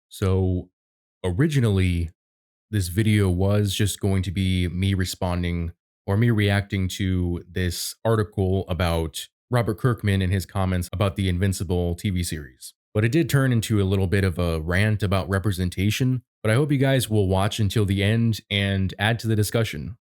So originally, this video was just going to be me responding or me reacting to this article about Robert Kirkman and his comments about the Invincible TV series. But it did turn into a little bit of a rant about representation. But I hope you guys will watch until the end and add to the discussion.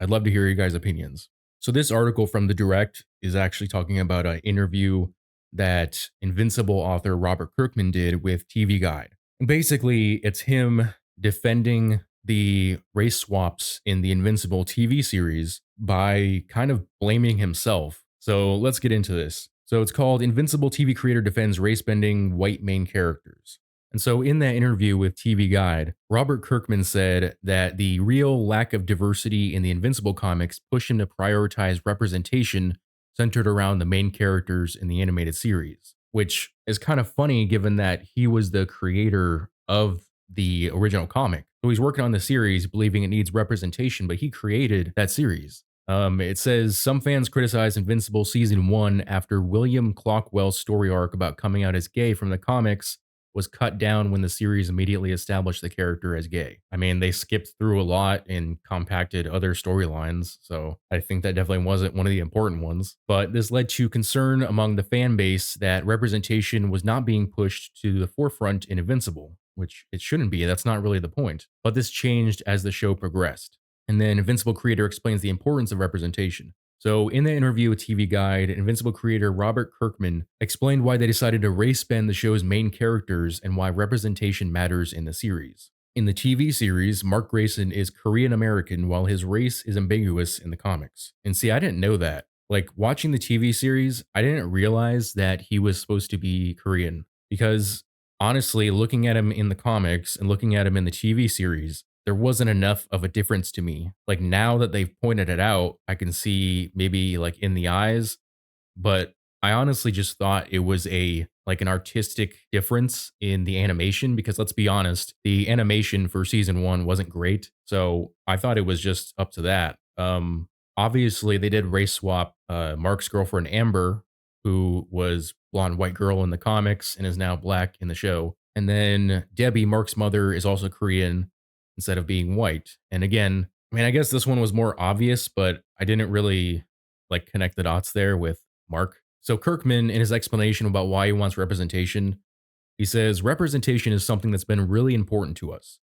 I'd love to hear your guys' opinions. So, this article from The Direct is actually talking about an interview that Invincible author Robert Kirkman did with TV Guide. Basically, it's him defending the race swaps in the Invincible TV series by kind of blaming himself. So let's get into this. So it's called Invincible TV Creator Defends Race Bending White Main Characters. And so in that interview with TV Guide, Robert Kirkman said that the real lack of diversity in the Invincible comics pushed him to prioritize representation centered around the main characters in the animated series, which is kind of funny given that he was the creator of the original comic. So he's working on the series, believing it needs representation, but he created that series. It says some fans criticize Invincible season 1 after William Clockwell's story arc about coming out as gay from the comics was cut down when the series immediately established the character as gay. I mean, they skipped through a lot and compacted other storylines, so I think that definitely wasn't one of the important ones. But this led to concern among the fan base that representation was not being pushed to the forefront in Invincible, which it shouldn't be. That's not really the point. But this changed as the show progressed. And then Invincible creator explains the importance of representation. So, in the interview with TV Guide, Invincible creator Robert Kirkman explained why they decided to race bend the show's main characters and why representation matters in the series. In the TV series, Mark Grayson is Korean American while his race is ambiguous in the comics. And see, I didn't know that. Like, watching the TV series, I didn't realize that he was supposed to be Korean because honestly, looking at him in the comics and looking at him in the TV series, there wasn't enough of a difference to me. Like now that they've pointed it out, I can see maybe like in the eyes, but I honestly just thought it was a like an artistic difference in the animation because let's be honest, the animation for season 1 wasn't great. So I thought it was just up to that. Obviously they did race swap Mark's girlfriend Amber, who was blonde white girl in the comics and is now black in the show. And then Debbie, Mark's mother, is also Korean instead of being white. And again, I mean, I guess this one was more obvious, but I didn't really like connect the dots there with Mark. So Kirkman, in his explanation about why he wants representation, he says representation is something that's been really important to us.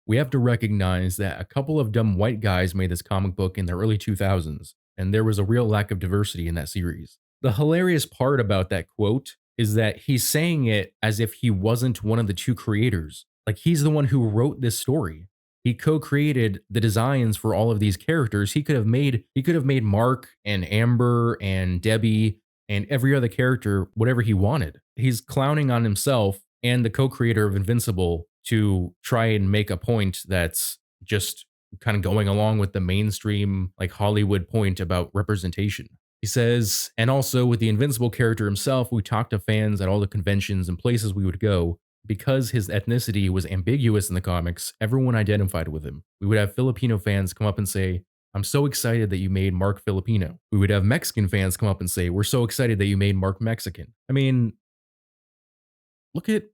We have to recognize that a couple of dumb white guys made this comic book in the early 2000s, and there was a real lack of diversity in that series. The hilarious part about that quote is that he's saying it as if he wasn't one of the two creators. Like he's the one who wrote this story. He co-created the designs for all of these characters. He could have made Mark and Amber and Debbie and every other character whatever he wanted. He's clowning on himself and the co-creator of Invincible to try and make a point that's just kind of going along with the mainstream like Hollywood point about representation. He says, and also with the Invincible character himself, we talked to fans at all the conventions and places we would go. Because his ethnicity was ambiguous in the comics, everyone identified with him. We would have Filipino fans come up and say, I'm so excited that you made Mark Filipino. We would have Mexican fans come up and say, we're so excited that you made Mark Mexican. I mean, look at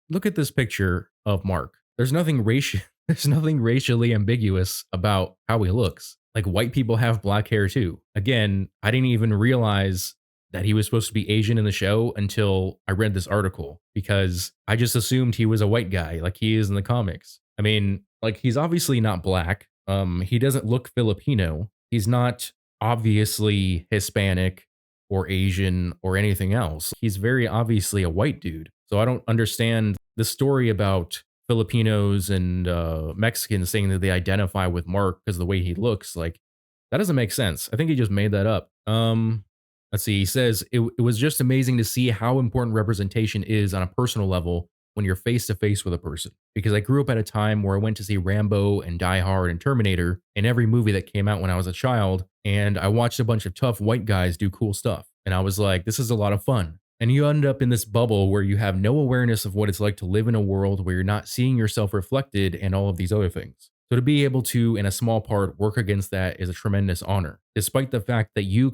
look at this picture of Mark. There's nothing racial there's nothing racially ambiguous about how he looks. Like white people have black hair too. Again, I didn't even realize that he was supposed to be Asian in the show until I read this article because I just assumed he was a white guy like he is in the comics. I mean, like he's obviously not black. He doesn't look Filipino. He's not obviously Hispanic or Asian or anything else. He's very obviously a white dude. So I don't understand the story about Filipinos and Mexicans saying that they identify with Mark because of the way he looks. Like that doesn't make sense. I think he just made that up. Let's see. He says it was just amazing to see how important representation is on a personal level when you're face to face with a person. Because I grew up at a time where I went to see Rambo and Die Hard and Terminator in every movie that came out when I was a child, and I watched a bunch of tough white guys do cool stuff. And I was like, this is a lot of fun. And you end up in this bubble where you have no awareness of what it's like to live in a world where you're not seeing yourself reflected and all of these other things. So to be able to, in a small part, work against that is a tremendous honor, despite the fact that you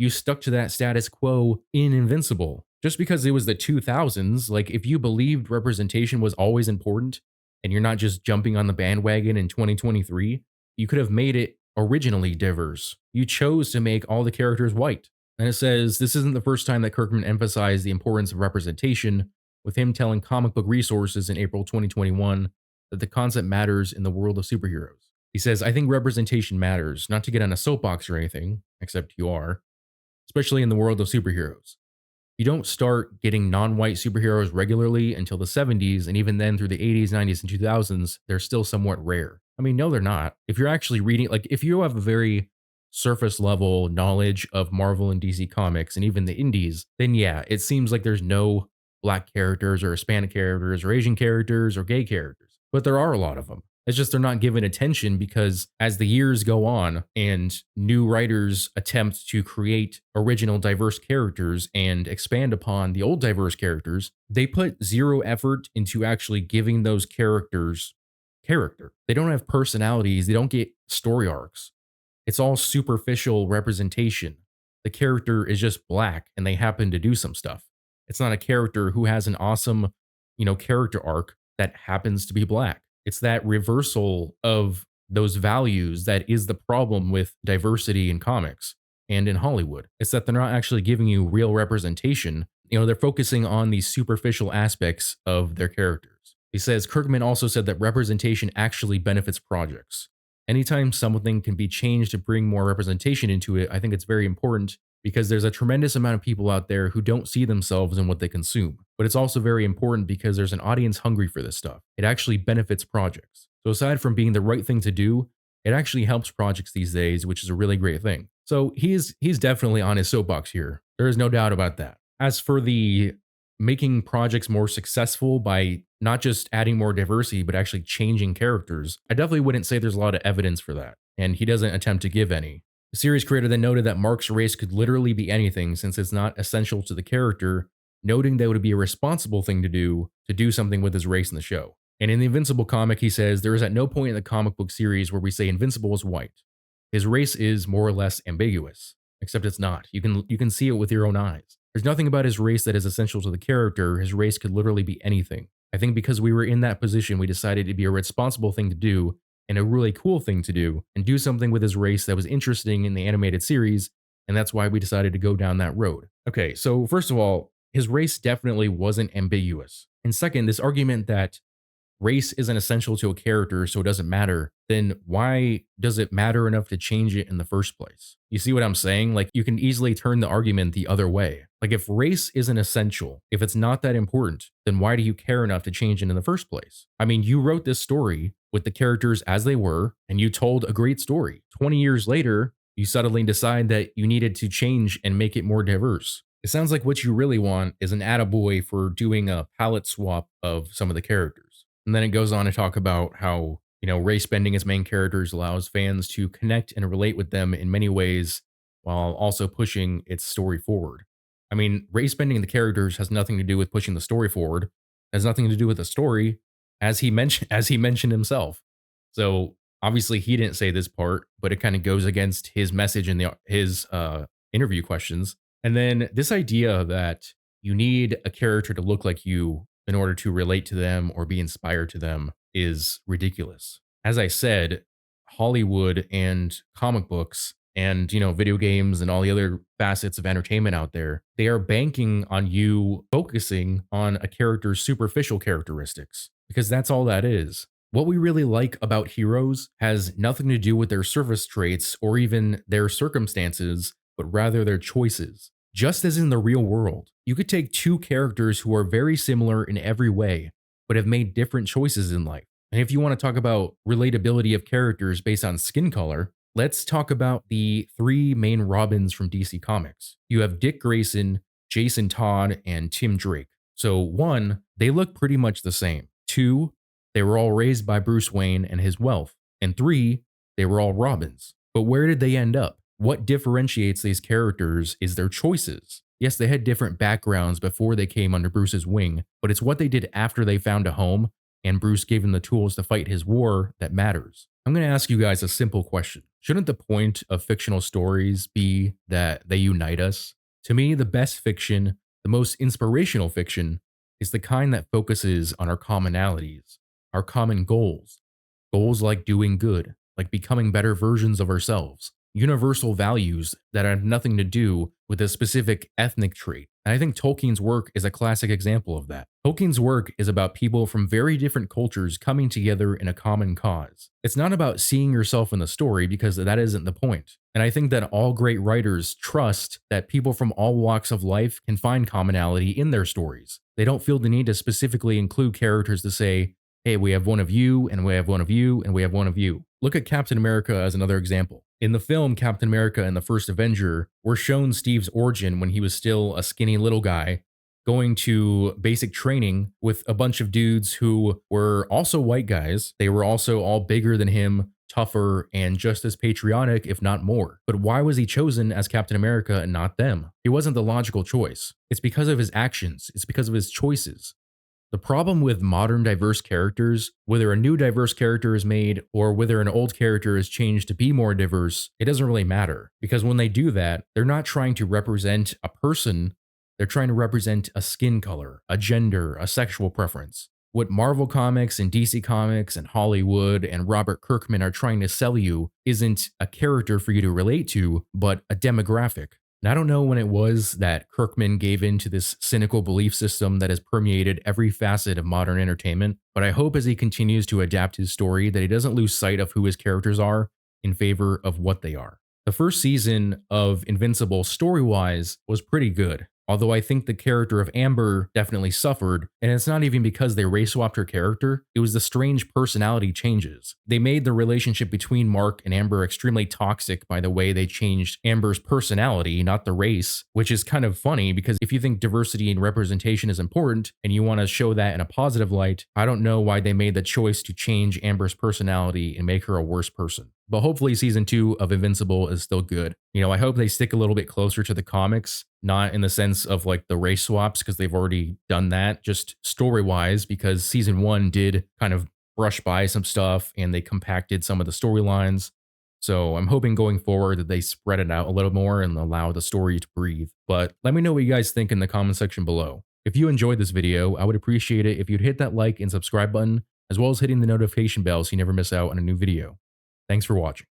stuck to that status quo in Invincible. just because it was the 2000s, like if you believed representation was always important and you're not just jumping on the bandwagon in 2023, you could have made it originally diverse. You chose to make all the characters white. And it says this isn't the first time that Kirkman emphasized the importance of representation, with him telling Comic Book Resources in April 2021 that the concept matters in the world of superheroes. He says, I think representation matters, not to get on a soapbox or anything, except you are, especially in the world of superheroes. You don't start getting non-white superheroes regularly until the 70s, and even then through the 80s, 90s, and 2000s, they're still somewhat rare. I mean, no, they're not. If you're actually reading, like if you have a very surface level knowledge of Marvel and DC comics and even the indies, then yeah, it seems like there's no black characters or Hispanic characters or Asian characters or gay characters. But there are a lot of them. It's just they're not given attention because as the years go on and new writers attempt to create original diverse characters and expand upon the old diverse characters, they put zero effort into actually giving those characters character. They don't have personalities, they don't get story arcs. It's all superficial representation. The character is just black and they happen to do some stuff. It's not a character who has an awesome, character arc that happens to be black. It's that reversal of those values that is the problem with diversity in comics and in Hollywood. It's that they're not actually giving you real representation. They're focusing on these superficial aspects of their characters. He says Kirkman also said that representation actually benefits projects. Anytime something can be changed to bring more representation into it, I think it's very important because there's a tremendous amount of people out there who don't see themselves in what they consume. But it's also very important because there's an audience hungry for this stuff. It actually benefits projects. So aside from being the right thing to do, it actually helps projects these days, which is a really great thing. So he's definitely on his soapbox here. There is no doubt about that. As for the making projects more successful by not just adding more diversity, but actually changing characters, I definitely wouldn't say there's a lot of evidence for that. And he doesn't attempt to give any. The series creator then noted that Mark's race could literally be anything since it's not essential to the character, noting that it would be a responsible thing to do something with his race in the show. And in the Invincible comic, he says, there is at no point in the comic book series where we say Invincible is white. His race is more or less ambiguous, except it's not. You can see it with your own eyes. There's nothing about his race that is essential to the character. His race could literally be anything. I think because we were in that position, we decided it'd be a responsible thing to do and a really cool thing to do and do something with his race that was interesting in the animated series. And that's why we decided to go down that road. Okay, so first of all, his race definitely wasn't ambiguous. And second, this argument that race isn't essential to a character, so it doesn't matter, then why does it matter enough to change it in the first place? You see what I'm saying? Like, you can easily turn the argument the other way. Like, if race isn't essential, if it's not that important, then why do you care enough to change it in the first place? I mean, you wrote this story with the characters as they were, and you told a great story. 20 years later, you suddenly decide that you needed to change and make it more diverse. It sounds like what you really want is an attaboy for doing a palette swap of some of the characters. And then it goes on to talk about how, race bending as main characters allows fans to connect and relate with them in many ways while also pushing its story forward. I mean, race bending the characters has nothing to do with pushing the story forward. It has nothing to do with the story, as he mentioned himself. So obviously he didn't say this part, but it kind of goes against his message in his interview questions. And then this idea that you need a character to look like you in order to relate to them or be inspired to them is ridiculous. As I said, Hollywood and comic books and, video games and all the other facets of entertainment out there, they are banking on you focusing on a character's superficial characteristics because that's all that is. What we really like about heroes has nothing to do with their surface traits or even their circumstances, but rather their choices. Just as in the real world, you could take two characters who are very similar in every way, but have made different choices in life. And if you want to talk about relatability of characters based on skin color, let's talk about the three main Robins from DC Comics. You have Dick Grayson, Jason Todd, and Tim Drake. So one, they look pretty much the same. Two, they were all raised by Bruce Wayne and his wealth. And three, they were all Robins. But where did they end up? What differentiates these characters is their choices. Yes, they had different backgrounds before they came under Bruce's wing, but it's what they did after they found a home and Bruce gave them the tools to fight his war that matters. I'm going to ask you guys a simple question. Shouldn't the point of fictional stories be that they unite us? To me, the best fiction The most inspirational fiction is the kind that focuses on our commonalities, our common goals, goals like doing good, like becoming better versions of ourselves, universal values that have nothing to do with a specific ethnic trait. And I think Tolkien's work is a classic example of that. Tolkien's work is about people from very different cultures coming together in a common cause. It's not about seeing yourself in the story because that isn't the point. And I think that all great writers trust that people from all walks of life can find commonality in their stories. They don't feel the need to specifically include characters to say, hey, we have one of you, and we have one of you, and we have one of you. Look at Captain America as another example. In the film Captain America and the First Avenger, we're shown Steve's origin when he was still a skinny little guy, going to basic training with a bunch of dudes who were also white guys. They were also all bigger than him, tougher, and just as patriotic, if not more. But why was he chosen as Captain America and not them? He wasn't the logical choice. It's because of his actions, it's because of his choices. The problem with modern diverse characters, whether a new diverse character is made or whether an old character is changed to be more diverse, it doesn't really matter. Because when they do that, they're not trying to represent a person, they're trying to represent a skin color, a gender, a sexual preference. What Marvel Comics and DC Comics and Hollywood and Robert Kirkman are trying to sell you isn't a character for you to relate to, but a demographic. And I don't know when it was that Kirkman gave in to this cynical belief system that has permeated every facet of modern entertainment, but I hope as he continues to adapt his story that he doesn't lose sight of who his characters are in favor of what they are. The first season of Invincible, story-wise, was pretty good. Although I think the character of Amber definitely suffered, and it's not even because they race swapped her character, it was the strange personality changes. They made the relationship between Mark and Amber extremely toxic by the way they changed Amber's personality, not the race, which is kind of funny because if you think diversity and representation is important and you want to show that in a positive light, I don't know why they made the choice to change Amber's personality and make her a worse person. But hopefully season 2 of Invincible is still good. I hope they stick a little bit closer to the comics, not in the sense of like the race swaps, because they've already done that, just story-wise, because season 1 did kind of brush by some stuff and they compacted some of the storylines. So I'm hoping going forward that they spread it out a little more and allow the story to breathe. But let me know what you guys think in the comment section below. If you enjoyed this video, I would appreciate it if you'd hit that like and subscribe button, as well as hitting the notification bell so you never miss out on a new video. Thanks for watching.